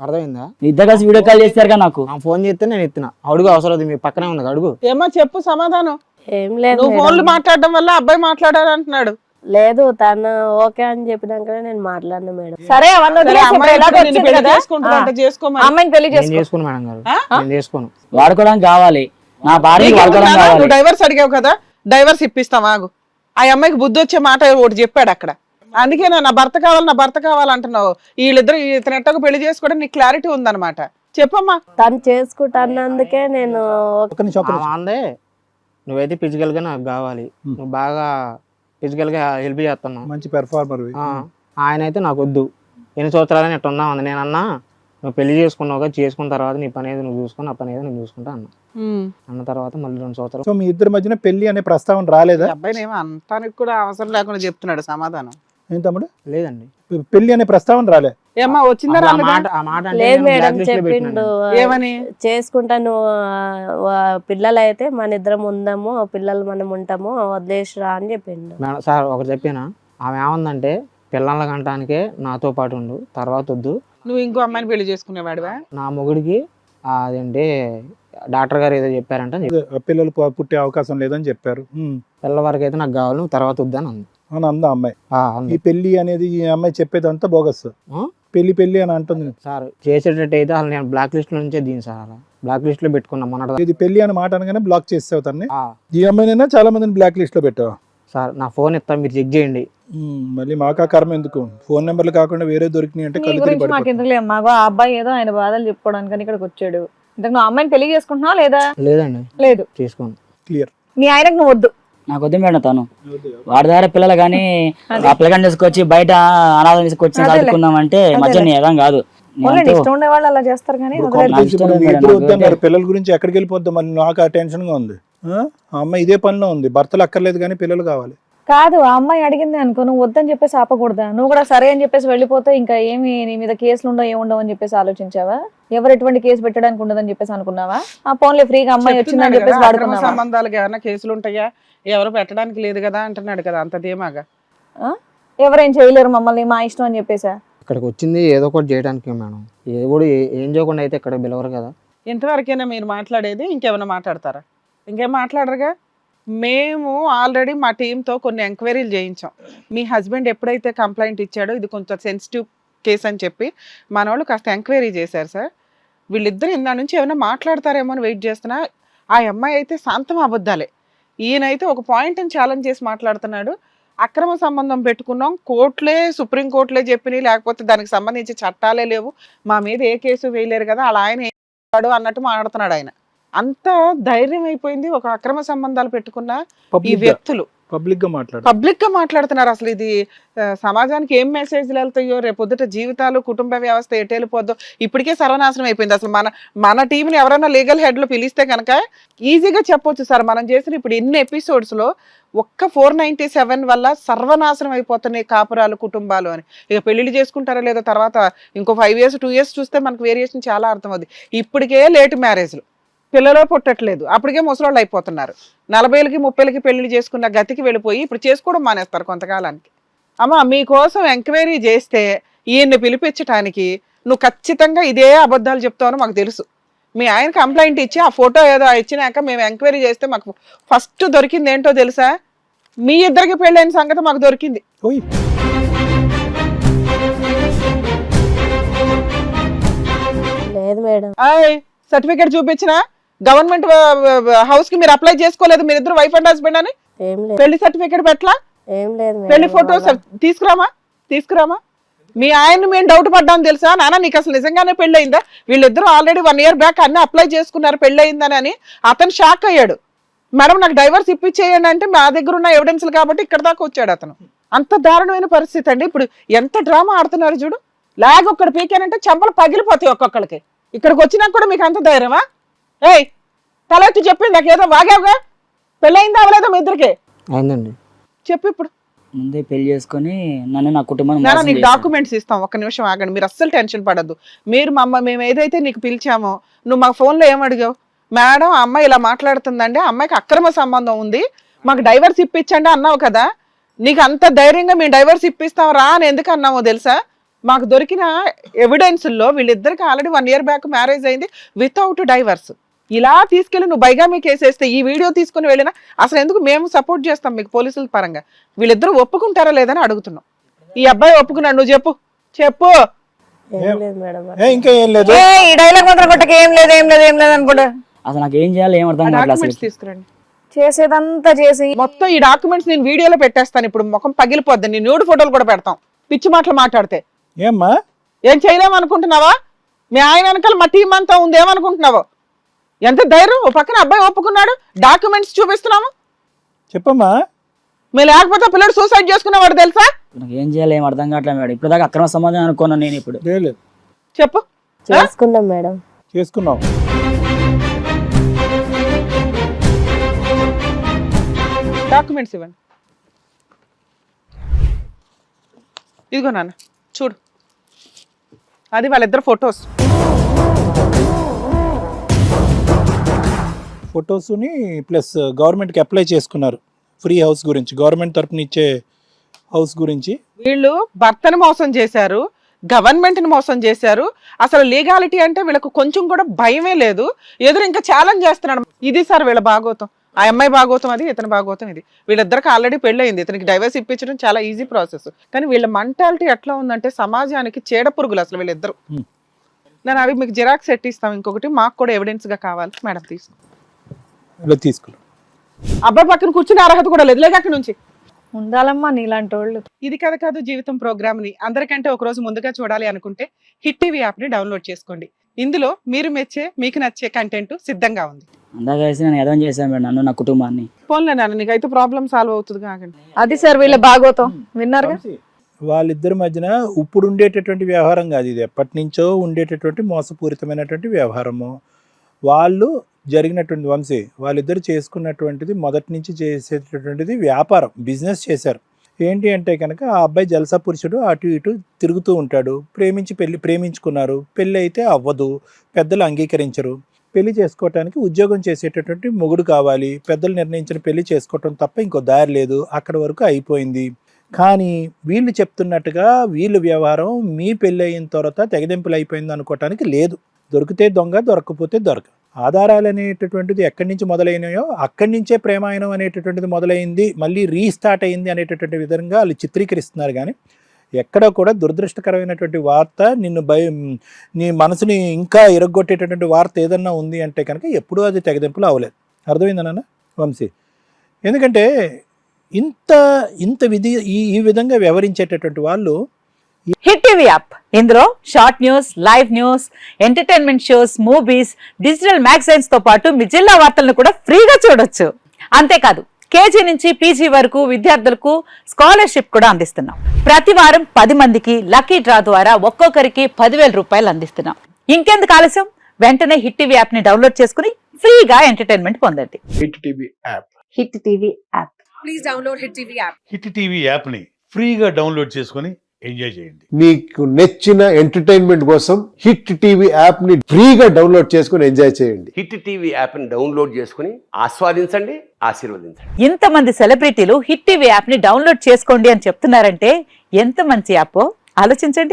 అర్థమైందా? ఇద్దరు కలిసి వీడియో కాల్ చేస్తారుగా నాకు. ఫోన్ చేస్తే నేను ఎత్తిన. అడుగు, అవసరం లేదు, మీ పక్కనే ఉంది, అడుగు. ఏమో చెప్పు సమాధానం. ఏం లేదు నువ్వు ఫోన్లు మాట్లాడడం వల్ల అబ్బాయి మాట్లాడారు అంటున్నాడు. లేదు, తను ఓకే అని చెప్పినాకనే నేను మాట్లాడినా మేడం. సరే అవన్నీ వదిలేసి ఇప్పుడు ఎలాగో వచ్చింది కదా, అమ్మాయిని పెళ్లి నేను చేసుకో. చేసుకోను మేడం గారు, నేను చేసుకోను. వాడుకోవడానికి కావాలి, నా భార్య వాడుకోవడానికి కావాలి. నువ్వు డైవర్స్ అడిగావు కదా, డైవర్స్ ఇప్పిస్తాం ఆగు. ఆ అమ్మాయికి బుద్ధి వచ్చే మాట ఒకటి చెప్పాడు అక్కడ. అందుకే నా భర్త కావాలి, నా భర్త కావాలంటున్నావు. వీళ్ళిద్దరు ఇతను ఎట్టకు పెళ్లి చేసుకోవడం నీకు క్లారిటీ ఉందన్నమాట. చెప్పమ్మా. తను చేసుకుంటానందుకే నేను అందే నువ్వైతే ఫిజికల్ గా నాకు కావాలి, నువ్వు బాగా ఫిజికల్ గా హెల్ప్ చేస్తున్నావు, మంచి పెర్ఫార్మర్. ఆయన అయితే నాకు వద్దు, ఎన్ని సంవత్సరాలని ఎట్లా ఉందా ఉంది. నేను అన్నా నువ్వు పెళ్లి చేసుకున్నావుగా, చేసుకున్న తర్వాత నీ పని ఏదో నువ్వు చూసుకుని, నా పని ఏదో నేను చూసుకుంటా అన్న తర్వాత మళ్ళీ 2 సంవత్సరాలు. సో మీ ఇద్దరి మధ్యన పెళ్లి అనే ప్రస్తావన రాలేదా? అబ్బాయి ఏమో అంటానికి కూడా అవసరం లేకుండా చెప్తున్నాడు సమాధానం. ఏం తమ్ముడు? లేదండి, పెళ్లి అనే ప్రస్తావన రాలే. ఏమా వచ్చిందా? లేదు మేడం, చెప్పిండు ఏమని, చేసుకుంటాను పిల్లలు అయితే మన ఇద్దరం ఉందాము, పిల్లలు మనం ఉంటాము, వదిలేసిరా అని చెప్పిండు. సార్ ఒకటి చెప్పినా, ఆమె ఏమందంటే పిల్లల కంటానికే నాతో పాటు ఉండు, తర్వాత వద్దు. నువ్వు ఇంకో అమ్మాయిని పెళ్లి చేసుకునేవాడివా? నా మొగుడికి అదేంటి డాక్టర్ గారు ఏదో చెప్పారంట, పిల్లలు పుట్టే అవకాశం లేదని చెప్పారు. పిల్లల వరకు అయితే నాకు కావాలి, నువ్వు తర్వాత వద్దని అంది. అని అందా అమ్మాయి. ఈ పెళ్లి అనేది ఈ అమ్మాయి చెప్పేదంతా బోగస్. పెళ్లి పెళ్లి అని అంటుంది సార్. చేసేటట్టు అయితే అసలు నేను బ్లాక్ లిస్ట్ లో నుంచే దీని సార్, అలా బ్లాక్ లిస్ట్ లో పెట్టుకున్నా మొన్న. ఇది పెళ్లి అని మాట అనగానే బ్లాక్ చేసావు తన్ని. ఈ అమ్మాయినైనా చాలా మందిని బ్లాక్ లిస్ట్ లో పెట్టావు సార్. నా ఫోన్ ఇస్తా, మీరు చెక్ చేయండి. మళ్ళీ మాకా కర్మ ఎందుకు? ఫోన్ నెంబర్లు కాకుండా వేరే దొరికినాయి అంటే మాకు ఎందుకు మాకు ఆ అబ్బాయి ఏదో ఆయన బాధలు చెప్పుకోవడానికి ఇక్కడికి వచ్చాడు. ఇంతకు నువ్వు అమ్మాయిని పెళ్లి చేసుకుంటున్నావా లేదా? లేదండి, లేదు, చేసుకోండి. క్లియర్. నీ ఆయనకు నువ్వు వద్దు. నాకు వద్దు మేడం, తను వాడి దగ్గర పిల్లలు కానీ ఆ పిల్లగాని తీసుకొచ్చి బయట అనాథం తీసుకొచ్చి చదువుకున్నాం అంటే మధ్య ఏదం కాదు. ఇష్టం ఉండే వాళ్ళు అలా చేస్తారు కానీ పిల్లల గురించి ఎక్కడికి వెళ్ళిపోద్దాం మళ్ళీ నాకు ఆ టెన్షన్ గా ఉంది. ఆ అమ్మాయి ఇదే పనిలో ఉంది, భర్తలు అక్కర్లేదు కానీ పిల్లలు కావాలి. కాదు, ఆ అమ్మాయి అడిగింది అనుకో, నువ్వు వద్దని చెప్పేసి ఆపకూడదా? నువ్వు కూడా సరే అని చెప్పేసి వెళ్ళిపోతే ఇంకా ఏమి నీ మీద కేసులు ఉండవు, ఏముండవు అని చెప్పేసి ఆలోచించావా? ఎవరు ఎటువంటి కేసు పెట్టడానికి ఉండదని చెప్పేసి అనుకున్నావా? ఆ ఫోన్లే ఫ్రీగా అమ్మాయి వచ్చిందని చెప్పేసి వాడుకున్నావా? సంబంధాలకు ఏమైనా కేసులు ఉంటాయా? ఎవరు పెట్టడానికి లేదు కదా అంటున్నాడు కదా, అంత ధీమాగా. ఎవరేం చేయలేరు మమ్మల్ని, మా ఇష్టం అని చెప్పేసా? ఇక్కడికి వచ్చింది ఏదో ఒకటి చేయడానికి మేడం, ఏదో కూడా ఏం చేయకుండా అయితే ఇక్కడ పిలవరు కదా. ఇంతవరకైనా మీరు మాట్లాడేది? ఇంకేమైనా మాట్లాడతారా? ఇంకేం మాట్లాడరుగా. మేము ఆల్రెడీ మా టీంతో కొన్ని ఎంక్వైరీలు చేయించాం. మీ హస్బెండ్ ఎప్పుడైతే కంప్లైంట్ ఇచ్చాడో ఇది కొంచెం సెన్సిటివ్ కేసు అని చెప్పి మన వాళ్ళు కాస్త ఎంక్వైరీ చేశారు సార్. వీళ్ళిద్దరు ఇందా నుంచి ఏమైనా మాట్లాడతారేమో అని వెయిట్ చేస్తున్నా. ఆ అమ్మాయి అయితే శాంతం అబద్ధాలే, ఈయనైతే ఒక పాయింట్ని ఛాలెంజ్ చేసి మాట్లాడుతున్నాడు. అక్రమ సంబంధం పెట్టుకున్నాం, కోర్టులే సుప్రీంకోర్టులే చెప్పినాయి, లేకపోతే దానికి సంబంధించి చట్టాలే లేవు, మా మీద ఏ కేసు వేయలేరు కదా, అలా ఆయన ఏడు అన్నట్టు మాట్లాడుతున్నాడు ఆయన. అంత ధైర్యం అయిపోయింది ఒక అక్రమ సంబంధాలు పెట్టుకున్న ఈ వ్యక్తులు పబ్లిక్ గా మాట్లాడుతున్నారు. అసలు ఇది సమాజానికి ఏం మెసేజ్లు వెళ్తాయో, రేపొద్దుట జీవితాలు, కుటుంబ వ్యవస్థ ఎటు వెళ్ళిపోద్దో. ఇప్పటికే సర్వనాశనం అయిపోయింది. అసలు మన టీంని ఎవరైనా లీగల్ హెడ్ లో పిలిస్తే కనుక ఈజీగా చెప్పొచ్చు సార్, మనం చేసిన ఇప్పుడు ఇన్ని ఎపిసోడ్స్ లో ఒక్క 497 వల్ల సర్వనాశనం అయిపోతున్నాయి కాపురాలు, కుటుంబాలు అని. ఇక పెళ్లిళ్ళు చేసుకుంటారో లేదో తర్వాత ఇంకో 5 years 2 years చూస్తే మనకు వేరియేషన్ చాలా అర్థమవుతుంది. ఇప్పటికే లేట్ మ్యారేజ్లు, పిల్లలు పుట్టట్లేదు, అప్పటికే ముసలోళ్ళు అయిపోతున్నారు. 40 30 పెళ్లి చేసుకున్న గతికి వెళ్ళిపోయి ఇప్పుడు చేసుకోవడం మానేస్తారు కొంతకాలానికి. అమ్మ మీకోసం ఎంక్వైరీ చేస్తే ఈయన్ని పిలిపించడానికి నువ్వు ఖచ్చితంగా ఇదే అబద్ధాలు చెప్తావని మాకు తెలుసు. మీ ఆయన కంప్లైంట్ ఇచ్చి ఆ ఫోటో ఏదో ఇచ్చినాక మేము ఎంక్వైరీ చేస్తే మాకు ఫస్ట్ దొరికింది ఏంటో తెలుసా? మీ ఇద్దరికి పెళ్ళైన సంగతి మాకు దొరికింది. లేదు మేడం, సర్టిఫికేట్ చూపించిన గవర్నమెంట్ హౌస్ కి మీరు అప్లై చేసుకోలేదు, మీరిద్దరు వైఫ్ అండ్ హస్బెండ్ అని. పెళ్లి సర్టిఫికేట్ పెట్టలా? పెళ్లి ఫోటోస్ తీసుకురామా? మీ ఆయన్ని మేము డౌట్ పడ్డాను తెలుసా నాన్న, నీకు అసలు నిజంగానే పెళ్ళయిందా? వీళ్ళిద్దరూ ఆల్రెడీ 1 year బ్యాక్ అన్ని అప్లై చేసుకున్నారు పెళ్ళయిందని అని. అతను షాక్ అయ్యాడు. మేడం నాకు డైవర్స్ ఇప్పించేయండి అంటే మా దగ్గర ఉన్న ఎవిడెన్స్లు కాబట్టి ఇక్కడ దాకా వచ్చాడు అతను. అంత దారుణమైన పరిస్థితి అండి. ఇప్పుడు ఎంత డ్రామా ఆడుతున్నారు చూడు. లాగ్ ఒక్కడు పీకానంటే చెంపలు పగిలిపోతాయి ఒక్కొక్కడికి. ఇక్కడికి వచ్చినా కూడా మీకు అంత ధైర్యమా? ఏయ్ తల ఎత్తి చెప్పింది నాకేదో వాగావుగా, పెళ్ళయిందా అవలేదా మీ ఇద్దరికి? అయిందండి. చెప్పు ఇప్పుడు. ముందే పెళ్లి చేసుకుని నన్ను నా కుటుంబాన్ని నీకు డాక్యుమెంట్స్ ఇస్తాం, ఒక్క నిమిషం ఆగండి, మీరు అస్సలు టెన్షన్ పడద్దు. మీరు మేము ఏదైతే నీకు పిలిచామో నువ్వు మా ఫోన్లో ఏమడిగావు? మేడం ఆ అమ్మాయి ఇలా మాట్లాడుతుందండి, ఆ అమ్మాయికి అక్రమ సంబంధం ఉంది, మాకు డైవర్స్ ఇప్పించండి అన్నావు కదా. నీకు అంత ధైర్యంగా మేము డైవర్స్ ఇప్పిస్తాం రా అని ఎందుకు అన్నామో తెలుసా? మాకు దొరికిన ఎవిడెన్స్లో వీళ్ళిద్దరికి ఆల్రెడీ 1 year బ్యాక్ మ్యారేజ్ అయింది వితౌట్ డైవర్స్. ఇలా తీసుకెళ్ళి నువ్వు బైగామి కేసు వేస్తే ఈ వీడియో తీసుకుని వెళ్ళినా అసలు ఎందుకు మేము సపోర్ట్ చేస్తాం మీకు పోలీసుల పరంగా? వీళ్ళిద్దరూ ఒప్పుకుంటారా లేదని అడుగుతున్నాం. ఈ అబ్బాయి ఒప్పుకున్నాడు, నువ్వు చెప్పు చెప్పు. ఏం లేదు మేడం. ఇంకా ఏం లేదు. ఈ డైలాగ్ మాత్రం కొట్టక ఏం లేదు ఏం లేదు ఏం లేదు అనుకుంటా. అసలు నాకు ఏం చేయాలి ఏం అర్థం కావట్లేదు డాక్యుమెంట్స్ అసలు. తీసుకురండి. చేసేదంతా చేసి మొత్తం ఈ డాక్యుమెంట్స్ నేను వీడియోలో పెట్టేస్తాను. ఇప్పుడు ముఖం పగిలిపోద్ది. నీ న్యూడ్ ఫోటోలు కూడా పెడతాం పిచ్చి మాటలు మాట్లాడితే. ఏమ్మా ఏం చేయలేమనుకుంటున్నావా? మీ ఆయన వెనకాల మా టీం అంతా ఉంది ఏమనుకుంటున్నావో? ఎంత ధైర్యం! ఓ పక్కన అబ్బాయి ఒప్పుకున్నాడు, డాక్యుమెంట్స్ చూపిస్తున్నాము. చెప్పమ్మా. మీరు లేకపోతే పిల్లడు సూసైడ్ చేసుకునేవాడు తెలుసా? నాకు ఏం చేయాలి ఏం అర్థం కావట్లేదు మేడం. ఇప్పుడు దాకా అక్రమ సంబంధం అనుకున్నాను నేను. ఇప్పుడు లేదు చెప్పు. చేసుకున్నాం మేడం. చేసుకున్నావు. డాక్యుమెంట్స్ ఇవ్వండి. ఇదిగో నాన్న చూడు, అది వాళ్ళిద్దరు ఫొటోస్. ఫొటోస్ని ప్లస్ గవర్నమెంట్కి అప్లై చేసుకున్నారు ఫ్రీ హౌస్ గురించి, గవర్నమెంట్ తరపున ఇచ్చే హౌస్ గురించి. వీళ్ళు భర్తను మోసం చేశారు, గవర్నమెంట్ని మోసం చేశారు. అసలు లీగాలిటీ అంటే వీళ్ళకు కొంచెం కూడా భయమే లేదు. ఎదురు ఇంకా ఛాలెంజ్ చేస్తున్నాడు. ఇది సార్ వీళ్ళ భాగోతం. ఆ అమ్మాయి భాగోతం అది, ఇతని భాగోతం ఇది. వీళ్ళిద్దరికి ఆల్రెడీ పెళ్ళయింది. ఇతనికి డైవర్స్ ఇప్పించడం చాలా ఈజీ ప్రాసెస్. కానీ వీళ్ళ మెంటాలిటీ ఎట్లా ఉందంటే సమాజానికి చీడ పురుగులు అసలు వీళ్ళిద్దరు. నేను అవి మీకు జిరాక్స్ ఎట్టిస్తాం. ఇంకొకటి మాకు కూడా ఎవిడెన్స్ గా కావాలి మేడం. తీసుకో. ఇలా తీసుకున్నాం. అబ్బాయి పక్కన కూర్చునే అర్హత కూడా లేదు. లేక అక్కడి నుంచి ఉండాలమ్మా నీలాంటి వాళ్ళు. ఇది కథ కాదు జీవితం ప్రోగ్రామ్ ని అందరికంటే ఒక రోజు ముందుగా చూడాలి అనుకుంటే హిట్ టీవీ యాప్ ని డౌన్లోడ్ చేసుకోండి. ఇందులో మీరు మెచ్చే మీకు నచ్చే కంటెంట్ సిద్ధంగా ఉంది. అందాక కలిసి నేను ఎదవం చేశాను మేడం నన్ను నా కుటుంబాన్ని. ఫోన్లో నాన్న నీకైతే ప్రాబ్లం సాల్వ్ అవుతుంది కాకండి. అది సార్ వీళ్ళ భాగోతం విన్నారుగా. వాళ్ళిద్దరి మధ్యన ఇప్పుడు ఉండేటటువంటి వ్యవహారం కాదు ఇది. ఎప్పటి నుంచో ఉండేటటువంటి మోసపూరితమైనటువంటి వ్యవహారము. వాళ్ళు జరిగినటువంటి వంశీ వాళ్ళిద్దరు చేసుకున్నటువంటిది మొదటి నుంచి చేసేటటువంటిది వ్యాపారం, బిజినెస్ చేశారు. ఏంటి అంటే కనుక ఆ అబ్బాయి జలసా పురుషుడు, అటు ఇటు తిరుగుతూ ఉంటాడు. ప్రేమించుకున్నారు, పెళ్ళి అయితే అవ్వదు, పెద్దలు అంగీకరించరు. పెళ్లి చేసుకోవటానికి ఉద్యోగం చేసేటటువంటి మొగుడు కావాలి. పెద్దలు నిర్ణయించిన పెళ్లి చేసుకోవటం తప్ప ఇంకో దారి లేదు. అక్కడి వరకు అయిపోయింది. కానీ వీళ్ళు చెప్తున్నట్టుగా వీళ్ళ వ్యవహారం మీ పెళ్ళి అయిన తర్వాత తెగదెంపులు అయిపోయింది అనుకోవటానికి లేదు. దొరికితే దొంగ, దొరకకపోతే దొరక. ఆధారాలు అనేటటువంటిది ఎక్కడి నుంచి మొదలైనాయో అక్కడి నుంచే ప్రేమాయణం అనేటటువంటిది మొదలైంది, మళ్ళీ రీస్టార్ట్ అయింది అనేటటువంటి విధంగా వాళ్ళు చిత్రీకరిస్తున్నారు. కానీ ఎక్కడ కూడా దురదృష్టకరమైనటువంటి వార్త నీ మనసుని ఇంకా ఇరగొట్టేటటువంటి వార్త ఏదన్నా ఉంది అంటే కనుక ఎప్పుడూ అది తెగదెంపులు అవ్వలేదు. అర్థమైందా నాన్న వంశీ? ఎందుకంటే ఇంత ఈ విధంగా వ్యవహరించేటటువంటి వాళ్ళు. హిట్ టీవీ యాప్ ఇందులో short news, live news, entertainment shows, movies, digital magazines తో పాటు మీ జిల్లా వార్తలను కూడా ఫ్రీగా చూడొచ్చు. అంతేకాదు కేజీ నుంచి పీజీ వరకు విద్యార్థులకు స్కాలర్షిప్ కూడా అందిస్తున్నాం. ప్రతి వారం 10 మందికి లక్కీ డ్రా ద్వారా ఒక్కొక్కరికి 10,000 రూపాయలు అందిస్తున్నాం. ఇంకెందుకు ఆలస్యం, వెంటనే హిట్ టీవీ యాప్ ని డౌన్లోడ్ చేసుకుని ఫ్రీగా ఎంటర్టైన్మెంట్ పొందండి. Hit TV app. Hit TV app. Please download hit TV app. Hit TV app ని ఫ్రీగా డౌన్లోడ్ చేసుకొని ఎంజాయ్ చేయండి. మీకు నచ్చిన ఎంటర్టైన్మెంట్ కోసం హిట్ టీవీ యాప్ ని ఫ్రీగా డౌన్లోడ్ చేసుకొని ఎంజాయ్ చేయండి. హిట్ టీవీ యాప్ ని డౌన్లోడ్ చేసుకుని ఆస్వాదించండి, ఆశీర్వదించండి. ఇంతమంది సెలబ్రిటీలు హిట్ టీవీ యాప్ ని డౌన్లోడ్ చేసుకోండి అని చెప్తున్నారంటే ఎంత మంచి యాప్ ఆలోచించండి.